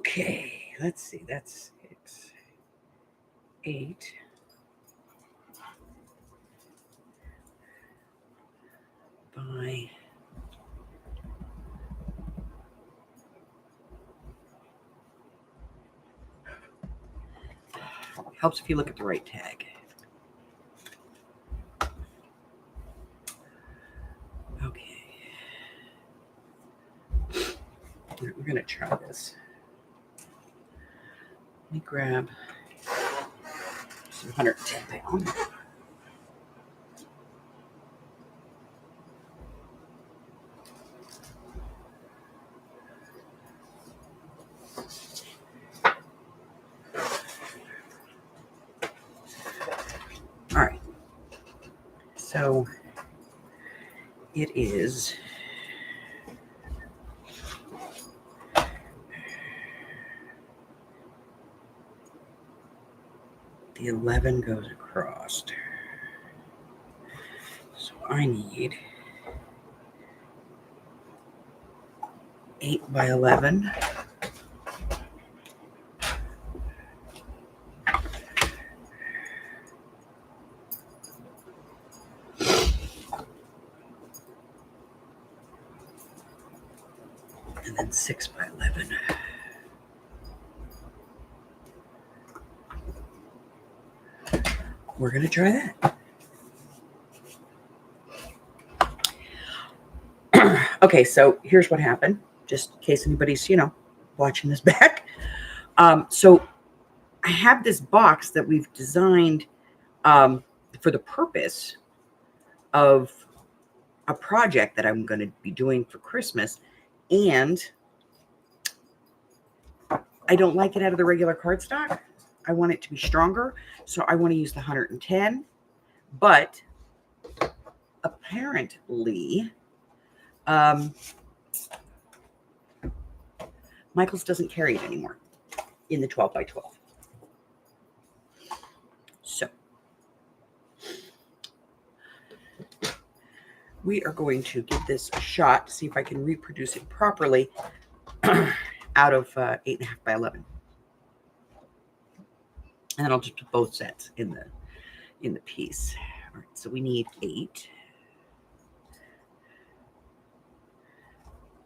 Okay, let's see. That's 6, 8. By helps if you look at the right tag. Okay. We're going to try this. Let me grab some 110 pound. All right. So it is the 11 goes across. So I need 8 by 11. And then 6 by 11. We're going to try that. Okay, so here's what happened, just in case anybody's, watching this back. So I have this box that we've designed for the purpose of a project that I'm going to be doing for Christmas. And I don't like it out of the regular cardstock. I want it to be stronger. So I want to use the 110. But apparently, Michael's doesn't carry it anymore in the 12 by 12. So we are going to give this a shot to see if I can reproduce it properly out of 8.5 by 11. And then I'll just put both sets in the piece. All right, so we need 8.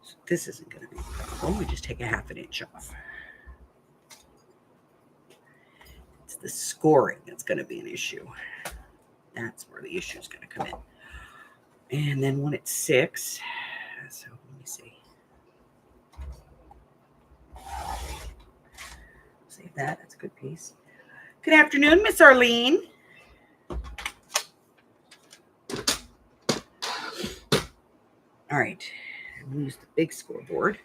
So this isn't going to be a problem. We just take a 1/2 inch off. It's the scoring that's going to be an issue. That's where the issue is going to come in. And then when it's 6, so let me see. Save that. That's a good piece. Good afternoon, Miss Arlene. All right. I'm going to use the big scoreboard.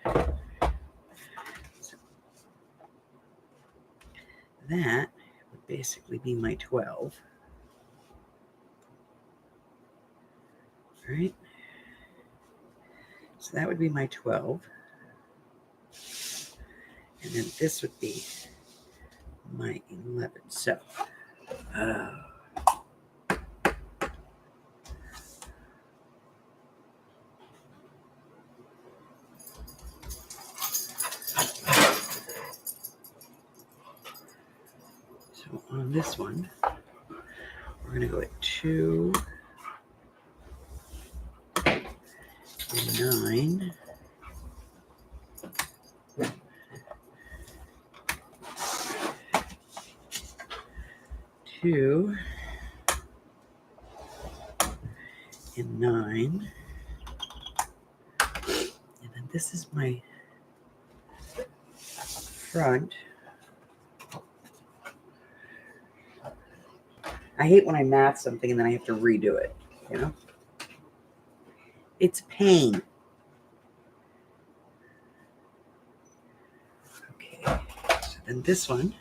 So that would basically be my 12. All right. So that would be my 12. And then this would be my 11. So, so on this one, we're going to go at 2 and 9. Two and 9, and then this is my front. I hate when I math something and then I have to redo it, It's pain. Okay, so then this one,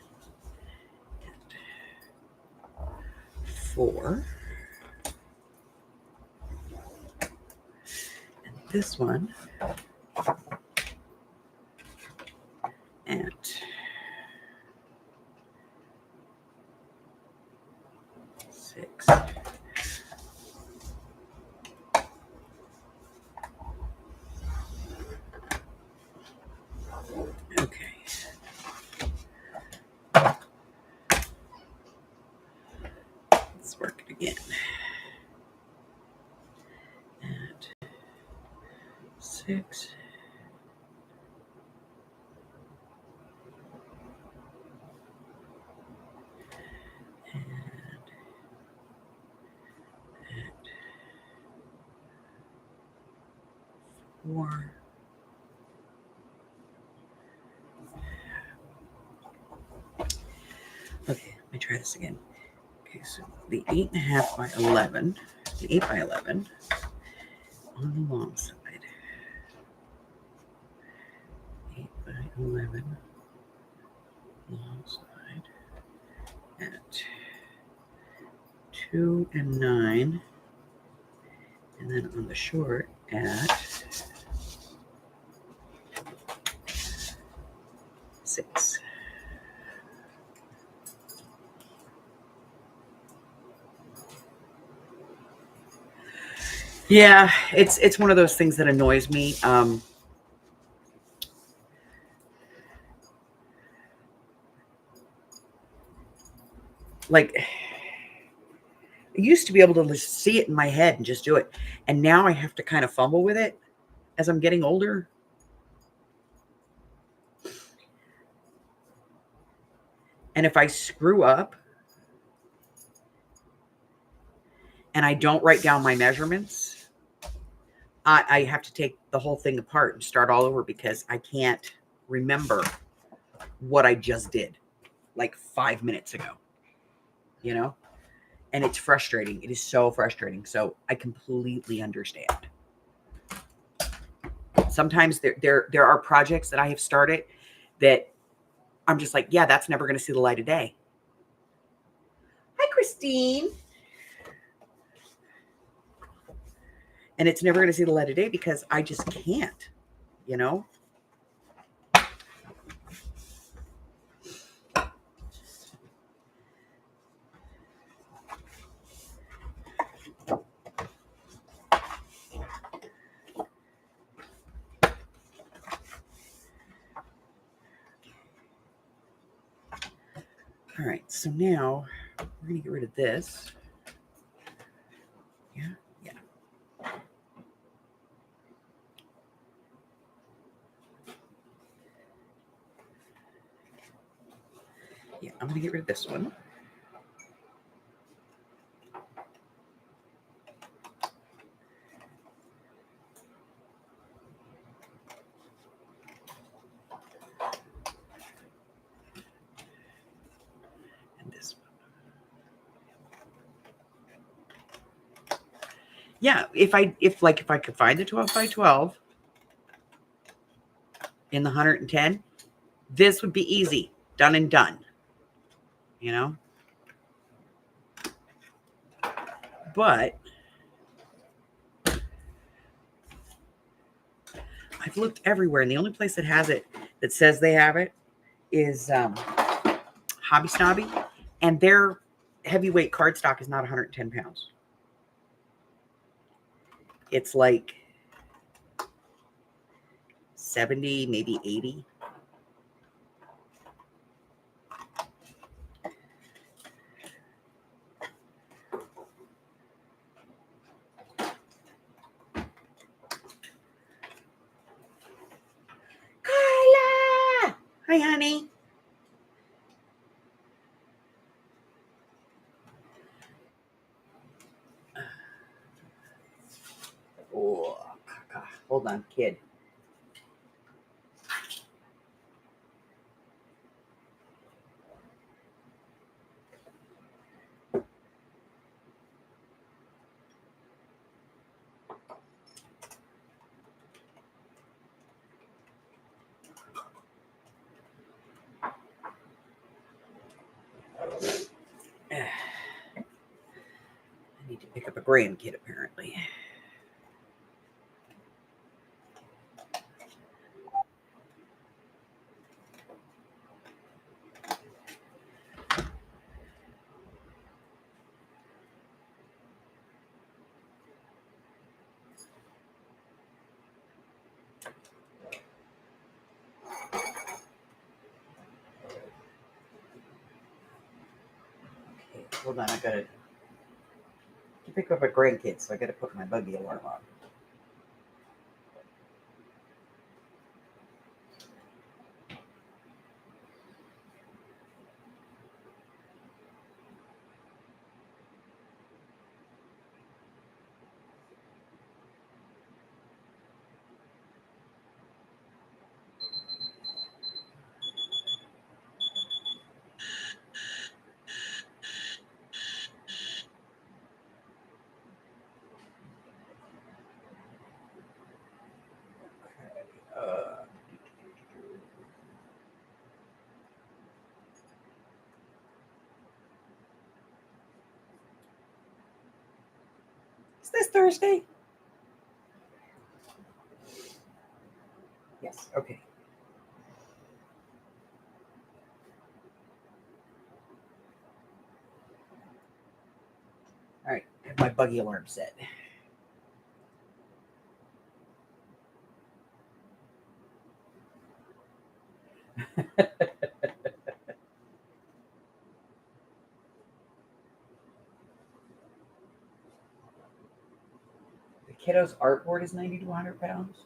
4. And this one at 6. 6. And at 4. Okay, let me try this again. Okay, so the 8.5 by 11, the 8 by 11 on the long side. 8 by 11 long side at 2 and 9, and then on the short at 6. Yeah, it's one of those things that annoys me. Like, I used to be able to see it in my head and just do it, and now I have to kind of fumble with it as I'm getting older. And if I screw up and I don't write down my measurements, I have to take the whole thing apart and start all over because I can't remember what I just did like 5 minutes ago, you know? And it's frustrating. It is so frustrating. So I completely understand. Sometimes there are projects that I have started that I'm just like, yeah, that's never going to see the light of day. Hi, Christine. And it's never going to see the light of day because I just can't, you know? All right, so now we're going to get rid of this. Yeah. Yeah, I'm going to get rid of this one. And this one. Yeah, if I could find the 12 by 12 in the 110, this would be easy, done and done, you know? But I've looked everywhere, and the only place that has it, that says they have it, is Hobby Snobby, and their heavyweight cardstock is not 110 pounds. It's like 70, maybe 80. Kyla! Hi, honey. Oh, hold on, kid. I need to pick up a grandkid, apparently. Okay, hold on, I gotta pick up a grandkid, so I gotta put my buggy alarm on. Is this Thursday? Yes. Okay. All right. I have my buggy alarm set. The kiddo's artboard is 90 to 100 pounds.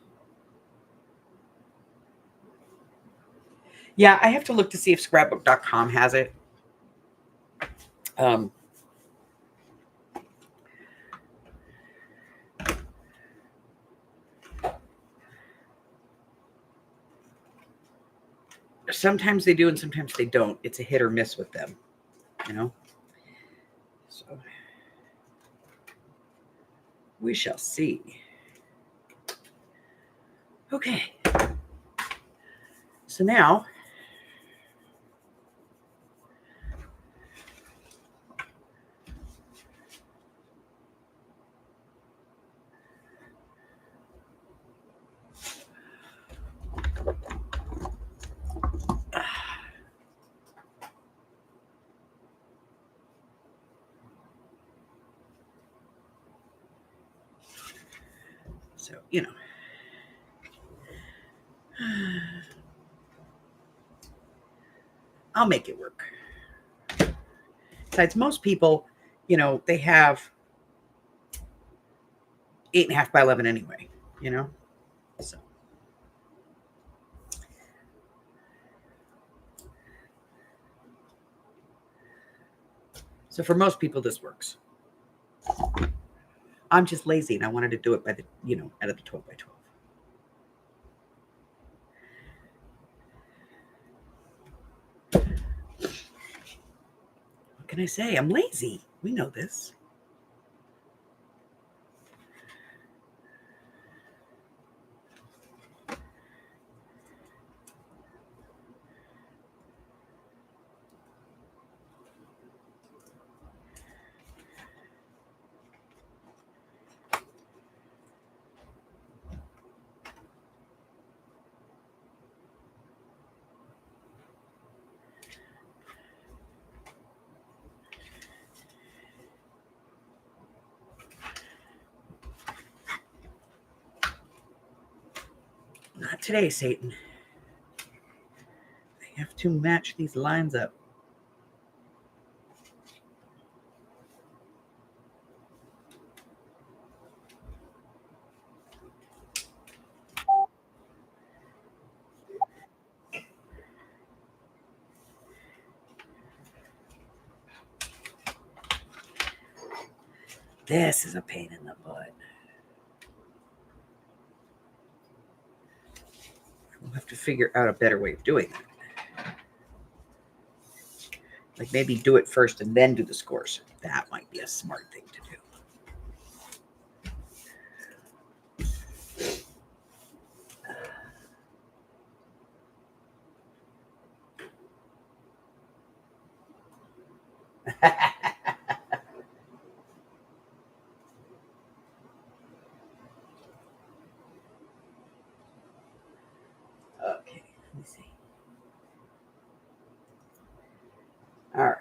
Yeah, I have to look to see if scrapbook.com has it. Sometimes they do and sometimes they don't. It's a hit or miss with them, you know? So we shall see. Okay. So now so, you know. I'll make it work. Besides, most people, you know, they have 8.5 by 11 anyway, you know? So for most people, this works. I'm just lazy and I wanted to do it by the, you know, out of the 12 by 12. What can I say? I'm lazy. We know this. Not today, Satan. I have to match these lines up. This is a pain in the butt. We'll have to figure out a better way of doing it. Like maybe do it first and then do the scores. That might be a smart thing to do. Okay, let me see. All right.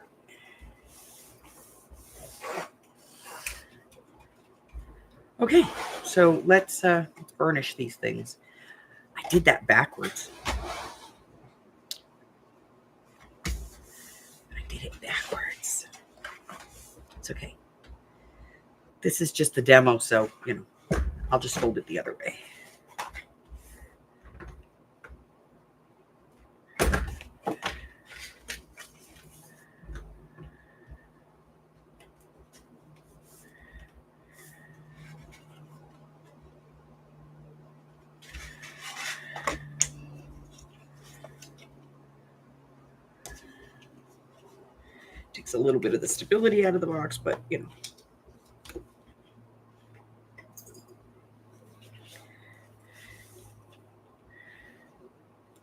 Okay, so let's burnish these things. I did that backwards. I did it backwards. It's okay. This is just the demo, so, you know, I'll just hold it the other way. Takes a little bit of the stability out of the box, but, you know.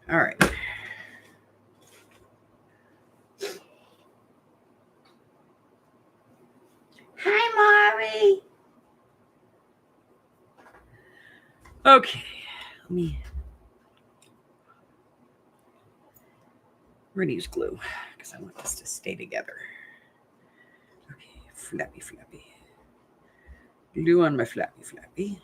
All right. Hi, Mari. Okay, we're going to use glue because I want this to stay together. Okay, flappy, flappy. Glue on my flappy, flappy.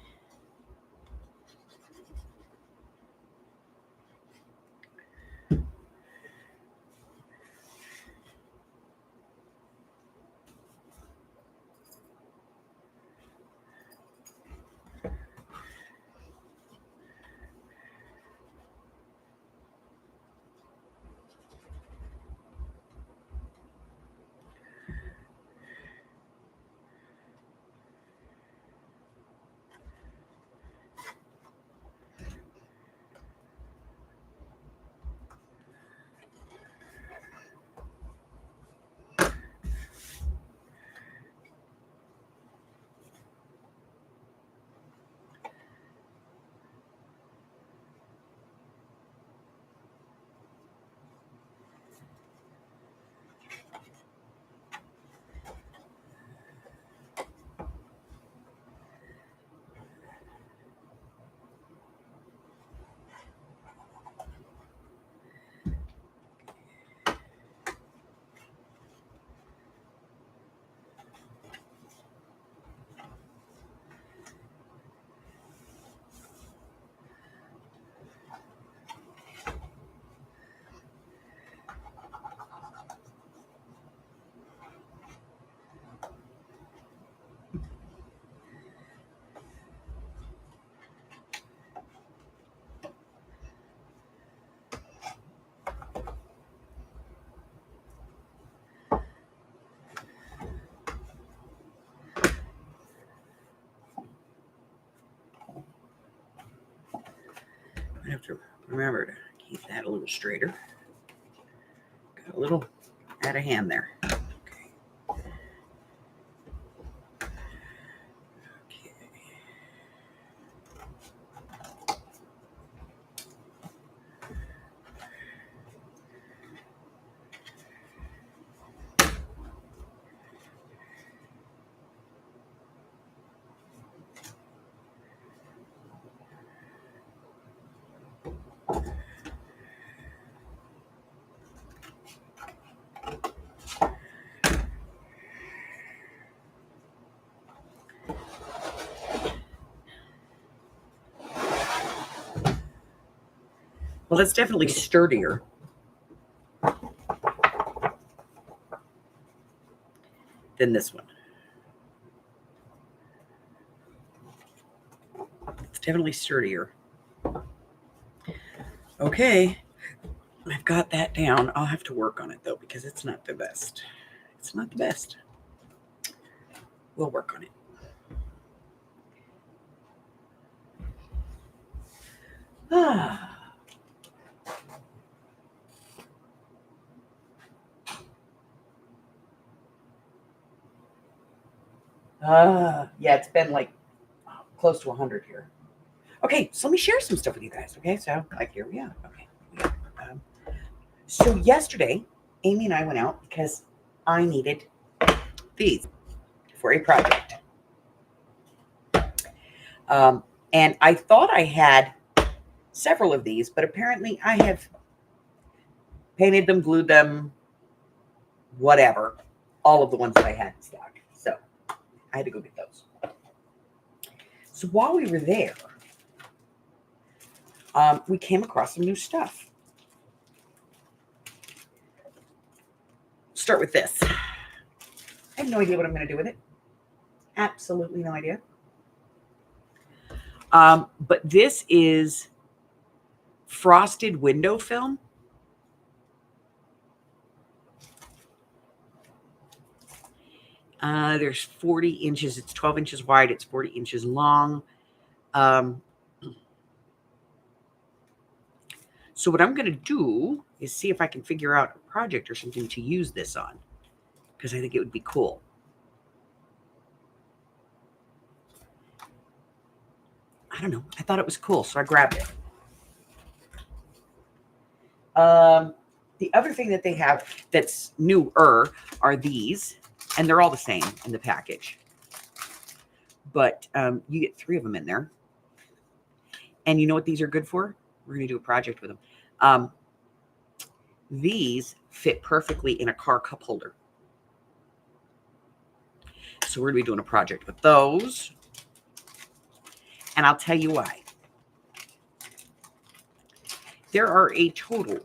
I have to remember to keep that a little straighter. Got a little out of hand there. Okay. Well, that's definitely sturdier than this one. It's definitely sturdier. Okay, I've got that down. I'll have to work on it, though, because it's not the best. It's not the best. We'll work on it. Yeah, it's been like close to 100 here. Okay, so let me share some stuff with you guys. Okay, so like here we are. Okay. So yesterday, Amy and I went out because I needed these for a project. And I thought I had several of these, but apparently I have painted them, glued them, whatever, all of the ones that I had in stock. So I had to go get those. So while we were there, we came across some new stuff. Start with this. I have no idea what I'm going to do with it. Absolutely no idea. But this is frosted window film. There's 40 inches. It's 12 inches wide. It's 40 inches long. So what I'm going to do is see if I can figure out a project or something to use this on, because I think it would be cool. I don't know. I thought it was cool, so I grabbed it. The other thing that they have that's newer are these, and they're all the same in the package. But you get 3 of them in there. And you know what these are good for? We're going to do a project with them. These fit perfectly in a car cup holder. So we're going to be doing a project with those. And I'll tell you why. There are a total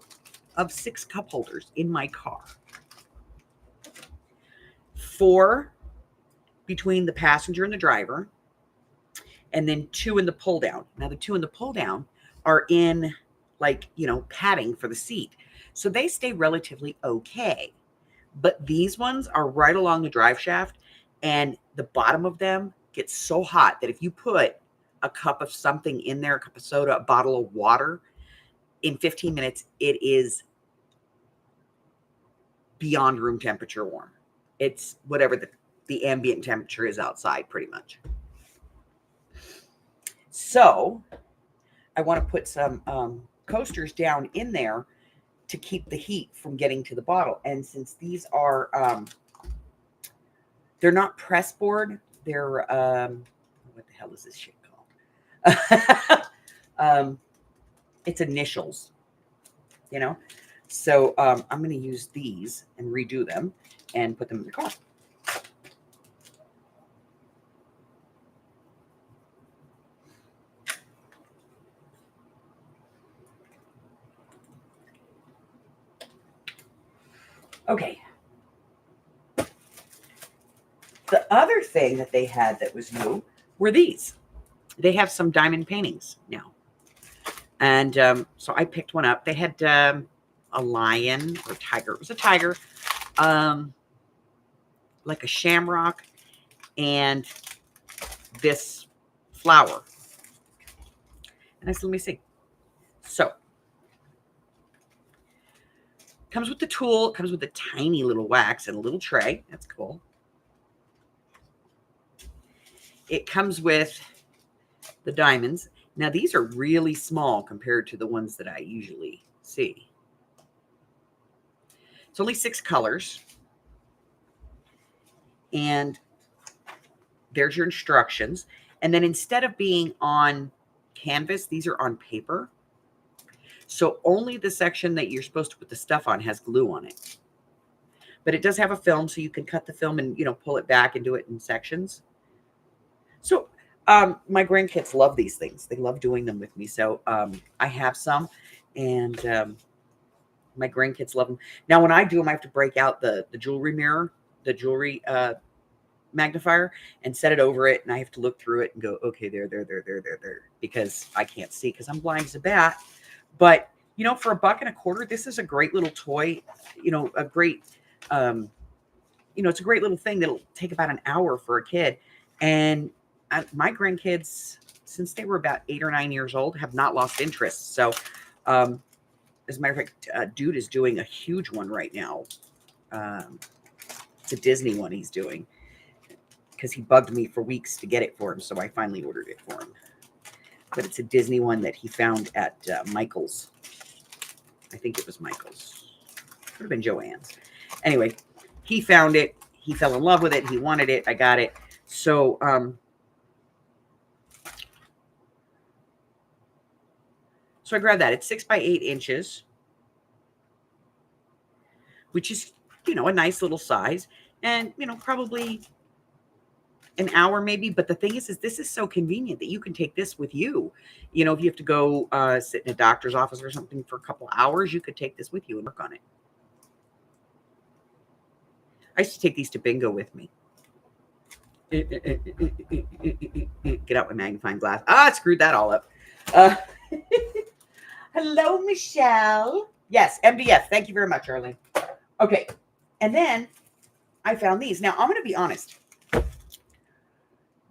of 6 cup holders in my car. 4 between the passenger and the driver, and then 2 in the pull down. Now the 2 in the pull down are in, like, you know, padding for the seat. So they stay relatively okay. But these ones are right along the drive shaft, and the bottom of them gets so hot that if you put a cup of something in there, a cup of soda, a bottle of water, in 15 minutes, it is beyond room temperature warm. It's whatever the ambient temperature is outside, pretty much. So I want to put some coasters down in there to keep the heat from getting to the bottle. And since these are, they're not press board, they're, what the hell is this shit called? It's initials, you know? So I'm going to use these and redo them and put them in the car. Okay. The other thing that they had that was new were these. They have some diamond paintings now. And so I picked one up. They had a lion or tiger. It was a tiger, like a shamrock, and this flower. And I said, let me see. So comes with the tool, comes with a tiny little wax and a little tray. That's cool. It comes with the diamonds. Now, these are really small compared to the ones that I usually see. It's only 6 colors. And there's your instructions. And then instead of being on canvas, these are on paper. So only the section that you're supposed to put the stuff on has glue on it. But it does have a film, so you can cut the film and, you know, pull it back and do it in sections. So my grandkids love these things. They love doing them with me. So I have some, and my grandkids love them. Now, when I do them, I have to break out the jewelry mirror, the jewelry magnifier, and set it over it. And I have to look through it and go, okay, there, because I can't see because I'm blind as a bat. But, you know, for $1.25, this is a great little toy, you know, a great, you know, it's a great little thing that'll take about an hour for a kid. And my grandkids, since they were about 8 or 9 years old, have not lost interest. So, as a matter of fact, dude is doing a huge one right now. It's a Disney one he's doing because he bugged me for weeks to get it for him. So I finally ordered it for him. But it's a Disney one that he found at Michael's. I think it was Michael's. Could have been Joann's. Anyway, he found it. He fell in love with it. He wanted it. I got it. So, so I grabbed that. It's 6 by 8 inches, which is, you know, a nice little size, and, you know, probably an hour maybe. But the thing is this is so convenient that you can take this with you. You know, if you have to go sit in a doctor's office or something for a couple hours, you could take this with you and work on it. I used to take these to bingo with me. Get out my magnifying glass. I screwed that all up. Hello, Michelle. Yes, MDF. Thank you very much, Arlene. Okay. And then I found these. Now, I'm going to be honest.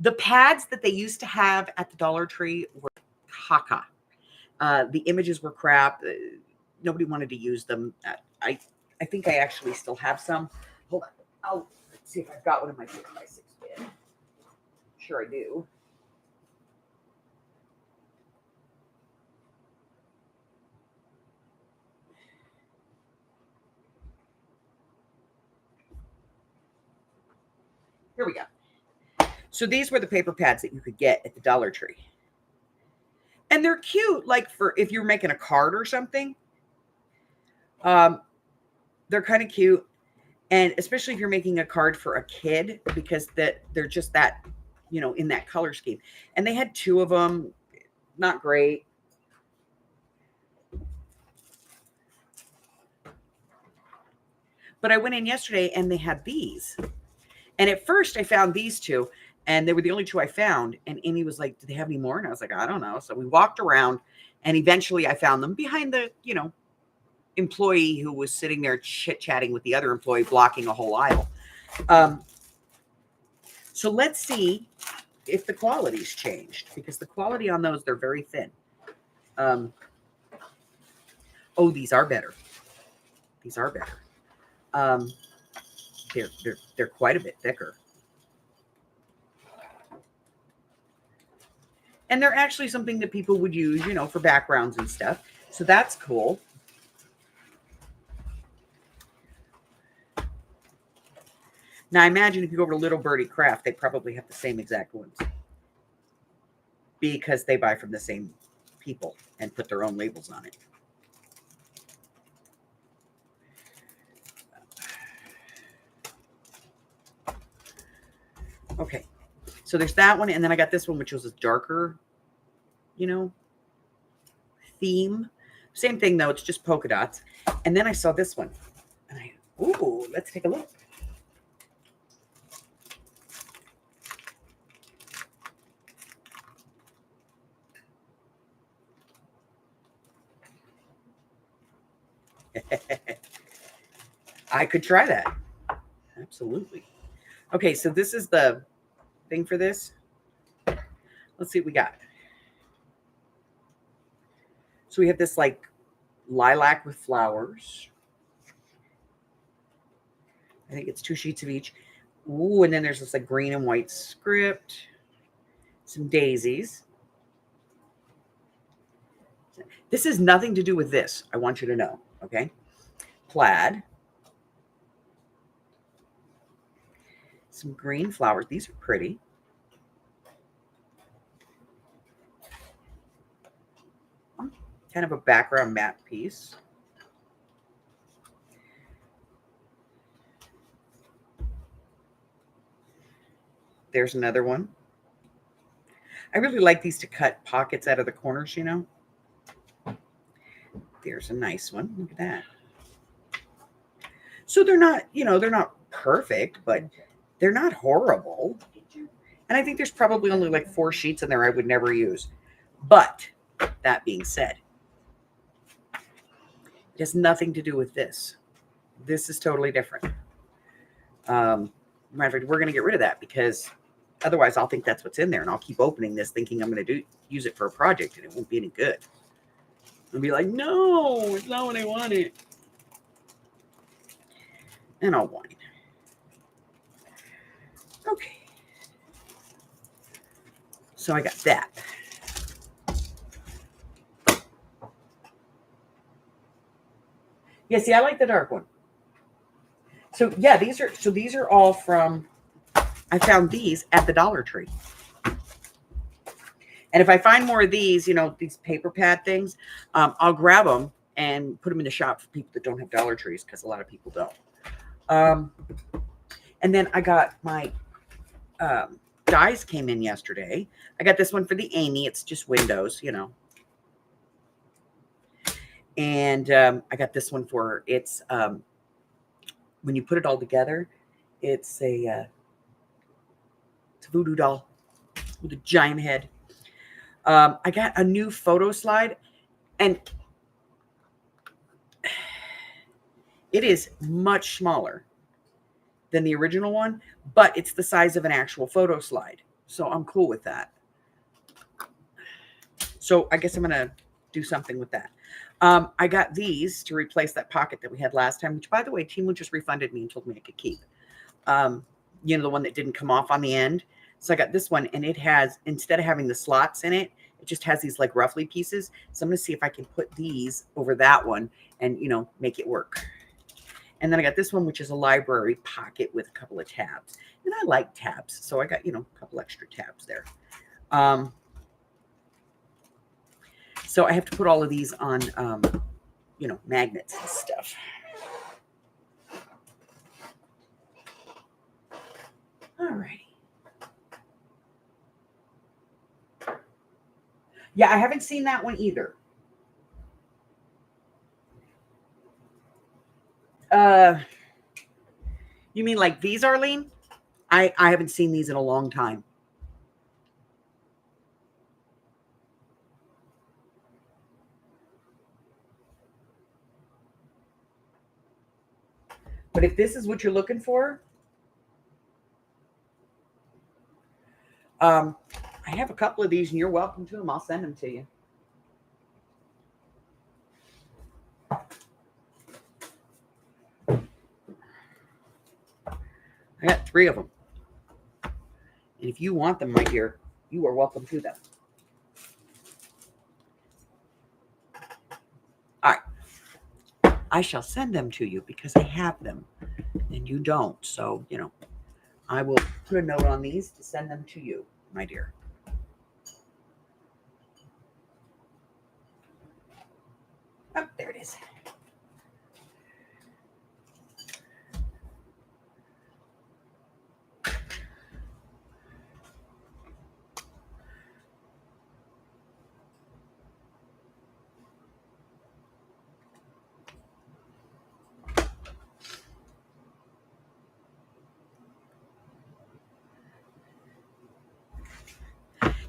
The pads that they used to have at the Dollar Tree were caca. The images were crap. Nobody wanted to use them. I think I actually still have some. Hold on. I'll see if I've got one in my 6x6 bin. Sure I do. Here we go. So these were the paper pads that you could get at the Dollar Tree. And they're cute, like for if you're making a card or something. They're kind of cute. And especially if you're making a card for a kid, because they're just that, in that color scheme. And they had 2 of them. Not great. But I went in yesterday and they had these. And at first I found these 2 and they were the only 2 I found. And Amy was like, do they have any more? And I was like, I don't know. So we walked around and eventually I found them behind the, employee who was sitting there chit-chatting with the other employee, blocking a whole aisle. So let's see if the quality's changed, because the quality on those, they're very thin. Oh, these are better. These are better. They're quite a bit thicker. And they're actually something that people would use, for backgrounds and stuff. So that's cool. Now, I imagine if you go over to Little Birdie Craft, they probably have the same exact ones, because they buy from the same people and put their own labels on it. Okay, so there's that one, and then I got this one, which was a darker, theme. Same thing, though. It's just polka dots. And then I saw this one, and ooh, let's take a look. I could try that. Absolutely. Okay, so this is the thing for this. Let's see what we got. So we have this like lilac with flowers. I think it's 2 sheets of each. Ooh, and then there's this like green and white script. Some daisies. This has nothing to do with this. I want you to know, okay? Plaid. Some green flowers. These are pretty. Kind of a background matte piece. There's another one. I really like these to cut pockets out of the corners, There's a nice one. Look at that. So they're not, they're not perfect, but they're not horrible. And I think there's probably only like 4 sheets in there I would never use. But that being said, it has nothing to do with this. This is totally different. Matter of fact, we're going to get rid of that, because otherwise I'll think that's what's in there, and I'll keep opening this thinking I'm going to use it for a project, and it won't be any good. I'll be like, no, it's not what I wanted. And I'll whine. Okay. So I got that. Yeah, see, I like the dark one. So yeah, these are all from, I found these at the Dollar Tree. And if I find more of these, these paper pad things, I'll grab them and put them in the shop for people that don't have Dollar Trees, because a lot of people don't. And then I got my dies came in yesterday. I got this one for the Amy. It's just windows, And I got this one for her. It's when you put it all together, it's a voodoo doll with a giant head. I got a new photo slide, and it is much smaller than the original one, but it's the size of an actual photo slide. So I'm cool with that. So I guess I'm going to do something with that. I got these to replace that pocket that we had last time, which, by the way, Timu just refunded me and told me I could keep. The one that didn't come off on the end. So I got this one, and it has, instead of having the slots in it, it just has these like roughly pieces. So I'm going to see if I can put these over that one and, make it work. And then I got this one, which is a library pocket with a couple of tabs. And I like tabs. So I got, a couple extra tabs there. So I have to put all of these on, you know, magnets and stuff. All righty. Yeah, I haven't seen that one either. You mean like these, Arlene? I haven't seen these in a long time. But if this is what you're looking for, I have a couple of these and you're welcome to them. I'll send them to you. I got 3 of them. And if you want them, my dear, you are welcome to them. All right. I shall send them to you because I have them and you don't. So, you know, I will put a note on these to send them to you, my dear. Oh, there it is.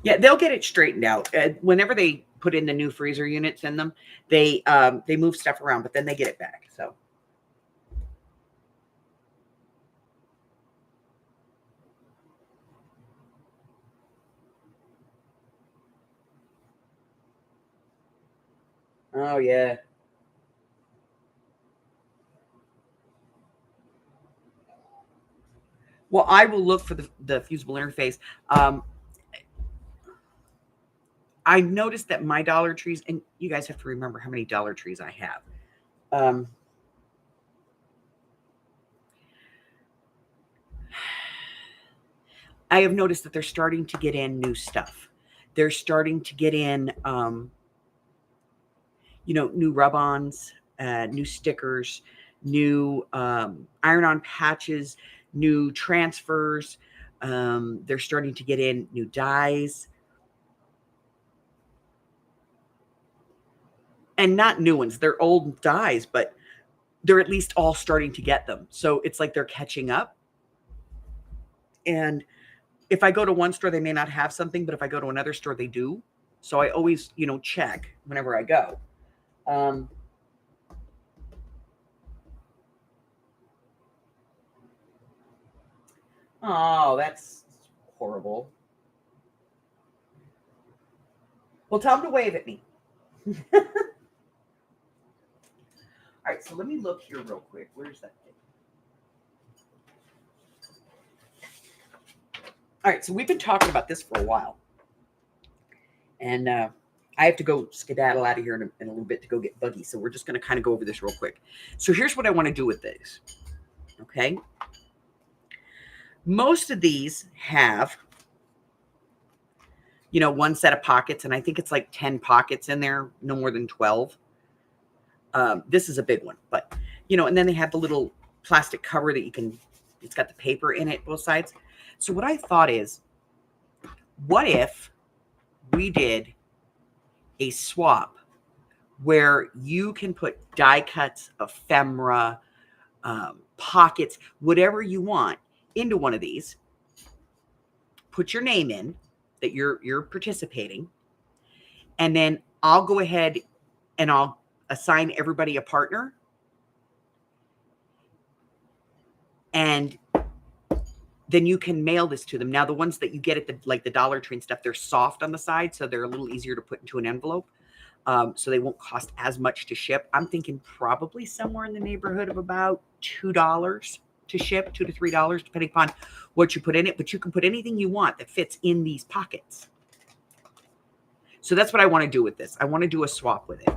Yeah, they'll get it straightened out. Whenever they put in the new freezer units in them, they move stuff around, but then they get it back. So. Oh yeah. Well, I will look for the fusible interface. I noticed that my Dollar Trees, and you guys have to remember how many Dollar Trees I have. I have noticed that they're starting to get in new stuff. They're starting to get in, you know, new rub-ons, new stickers, new iron-on patches, new transfers. They're starting to get in new dies. And not new ones. They're old dies, but they're at least all starting to get them. So it's like they're catching up. And if I go to one store, they may not have something, but if I go to another store, they do. So I always, you know, check whenever I go. Oh, that's horrible. Well, tell them to wave at me. All right, so let me look here real quick. Where's that thing? All right, so we've been talking about this for a while. And I have to go skedaddle out of here in a little bit to go get Buggy. So we're just going to kind of go over this real quick. So here's what I want to do with this. Okay. Most of these have, you know, one set of pockets. And I think it's like 10 pockets in there, no more than 12. This is a big one. But, you know, and then they have the little plastic cover that you can, it's got the paper in it, both sides. So what I thought is, what if we did a swap where you can put die cuts, ephemera, pockets, whatever you want into one of these, put your name in that you're participating, and then I'll go ahead and I'll assign everybody a partner, and then you can mail this to them. Now, the ones that you get at the Dollar Tree and stuff, they're soft on the side, so they're a little easier to put into an envelope. So they won't cost as much to ship. I'm thinking probably somewhere in the neighborhood of about $2 to ship, $2 to $3, depending upon what you put in it. But you can put anything you want that fits in these pockets. So that's what I want to do with this. I want to do a swap with it.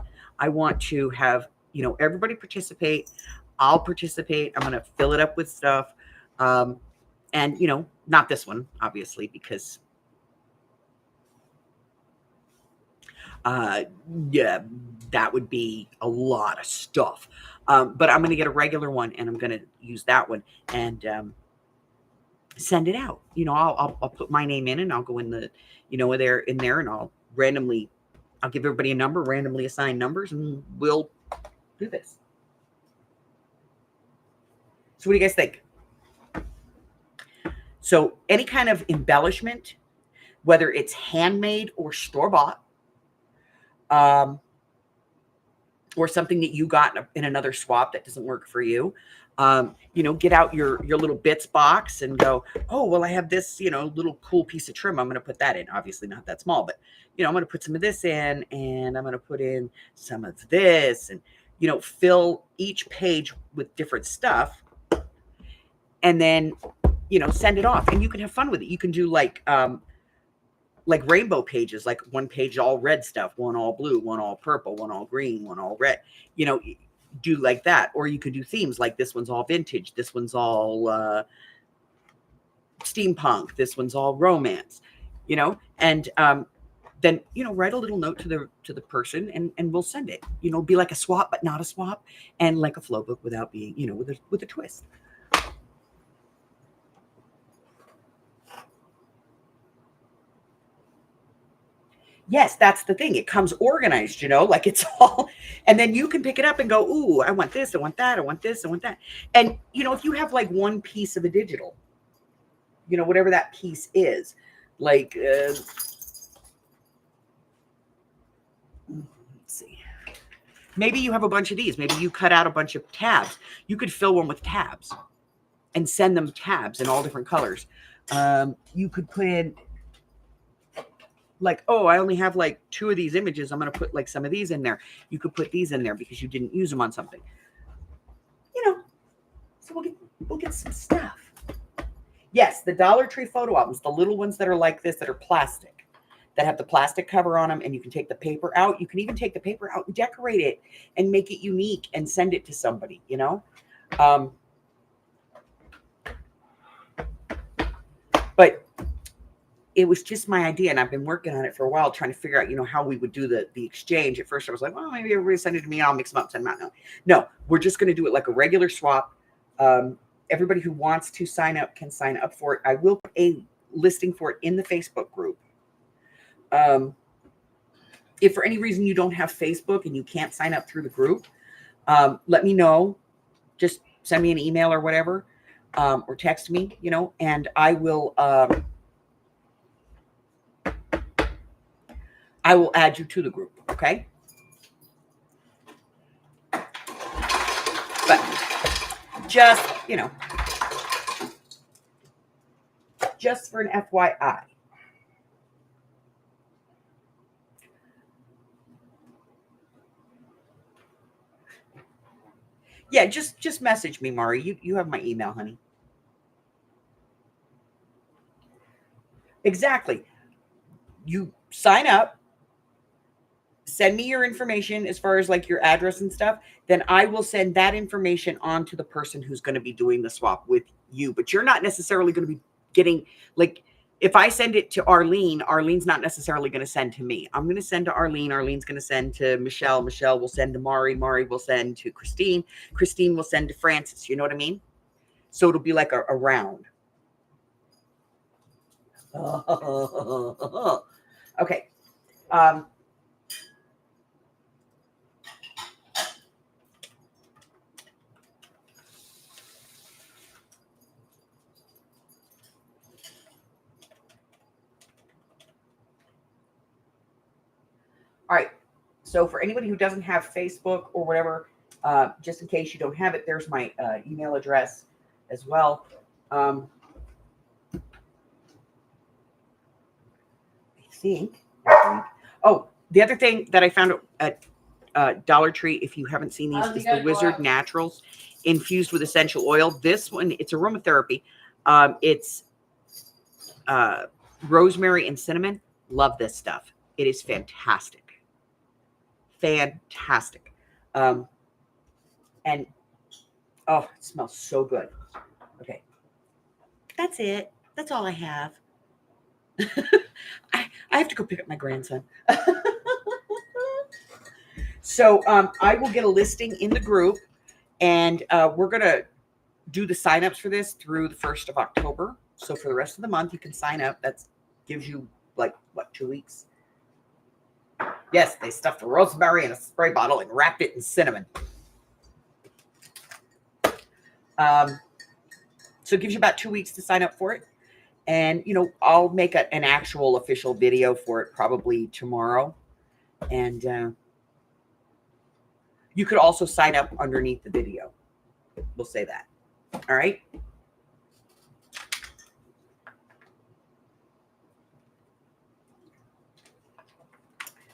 I want to have, you know, everybody participate. I'll participate. I'm going to fill it up with stuff. And, you know, not this one, obviously, because Yeah, that would be a lot of stuff. But I'm going to get a regular one, and I'm going to use that one and send it out. I'll put my name in, and I'll go in the, in there, and I'll give everybody a number, randomly assign numbers, and we'll do this. So what do you guys think? So any kind of embellishment, whether it's handmade or store-bought, or something that you got in another swap that doesn't work for you, get out your little bits box and go, oh, well, I have this, little cool piece of trim. I'm going to put that in. Obviously not that small, but, I'm going to put some of this in, and I'm going to put in some of this, and, fill each page with different stuff, and then, send it off. And you can have fun with it. You can do like rainbow pages, like one page all red stuff, one all blue, one all purple, one all green, one all red, do like that. Or you could do themes like this one's all vintage, this one's all steampunk, this one's all romance, and then write a little note to the person, and we'll send it. Be like a swap but not a swap, and like a flow book without being, with a twist. Yes, that's the thing. It comes organized, like it's all, and then you can pick it up and go, ooh, I want this, I want that, I want this, I want that. And, if you have like one piece of a digital, whatever that piece is, like, let's see, maybe you have a bunch of these. Maybe you cut out a bunch of tabs. You could fill one with tabs and send them tabs in all different colors. You could put in, like, oh, I only have like 2 of these images. I'm going to put like some of these in there. You could put these in there because you didn't use them on something. So we'll get some stuff. Yes, the Dollar Tree photo albums, the little ones that are like this, that are plastic, that have the plastic cover on them, and you can take the paper out. You can even take the paper out and decorate it and make it unique and send it to somebody, But it was just my idea, and I've been working on it for a while, trying to figure out, how we would do the exchange. At first, I was like, well, maybe everybody send it to me. I'll mix them up, send them out. No, we're just going to do it like a regular swap. Everybody who wants to sign up can sign up for it. I will put a listing for it in the Facebook group. If for any reason you don't have Facebook and you can't sign up through the group, let me know. Just send me an email or whatever, or text me, and I will add you to the group, okay? But just, just for an FYI. Yeah, just message me, Mari. You have my email, honey. Exactly. You sign up, send me your information as far as like your address and stuff, then I will send that information on to the person who's going to be doing the swap with you. But you're not necessarily going to be getting, like, if I send it to Arlene, Arlene's not necessarily going to send to me. I'm going to send to Arlene. Arlene's going to send to Michelle. Michelle will send to Mari. Mari will send to Christine. Christine will send to Francis. You know what I mean? So it'll be like a round. Okay. All right. So for anybody who doesn't have Facebook or whatever, just in case you don't have it, there's my email address as well. I think. Oh, the other thing that I found at Dollar Tree, if you haven't seen these, is the Wizard Naturals infused with essential oil. This one, it's aromatherapy. It's rosemary and cinnamon. Love this stuff. It is fantastic. Fantastic. And oh, it smells so good. Okay. That's it. That's all I have. I have to go pick up my grandson. So I will get a listing in the group, and we're going to do the signups for this through the 1st of October. So for the rest of the month, you can sign up. That gives you like, what, 2 weeks? Yes, they stuffed the rosemary in a spray bottle and wrapped it in cinnamon. So it gives you about 2 weeks to sign up for it. And, you know, I'll make an actual official video for it probably tomorrow. And you could also sign up underneath the video. We'll say that. All right.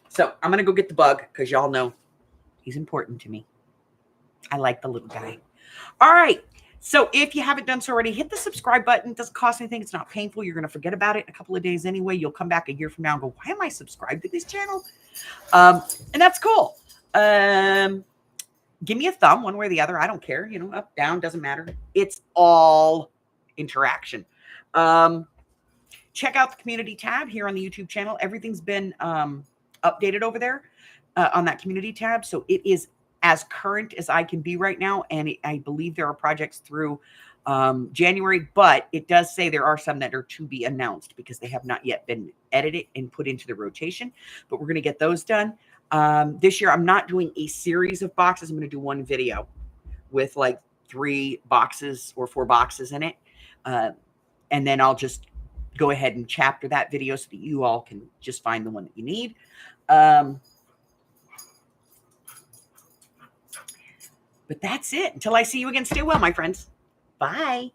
So I'm going to go get the bug because y'all know he's important to me. I like the little guy. All right. So if you haven't done so already, hit the subscribe button. It doesn't cost anything. It's not painful. You're going to forget about it in a couple of days anyway. You'll come back a year from now and go, why am I subscribed to this channel? And that's cool. Give me a thumb one way or the other. I don't care. You know, up, down, doesn't matter. It's all interaction. Check out the community tab here on the YouTube channel. Everything's been updated over there on that community tab. So it is as current as I can be right now. And I believe there are projects through January, but it does say there are some that are to be announced because they have not yet been edited and put into the rotation, but we're going to get those done. This year, I'm not doing a series of boxes. I'm going to do one video with like 3 boxes or 4 boxes in it. And then I'll just go ahead and chapter that video so that you all can just find the one that you need. But that's it. Until I see you again, stay well, my friends. Bye.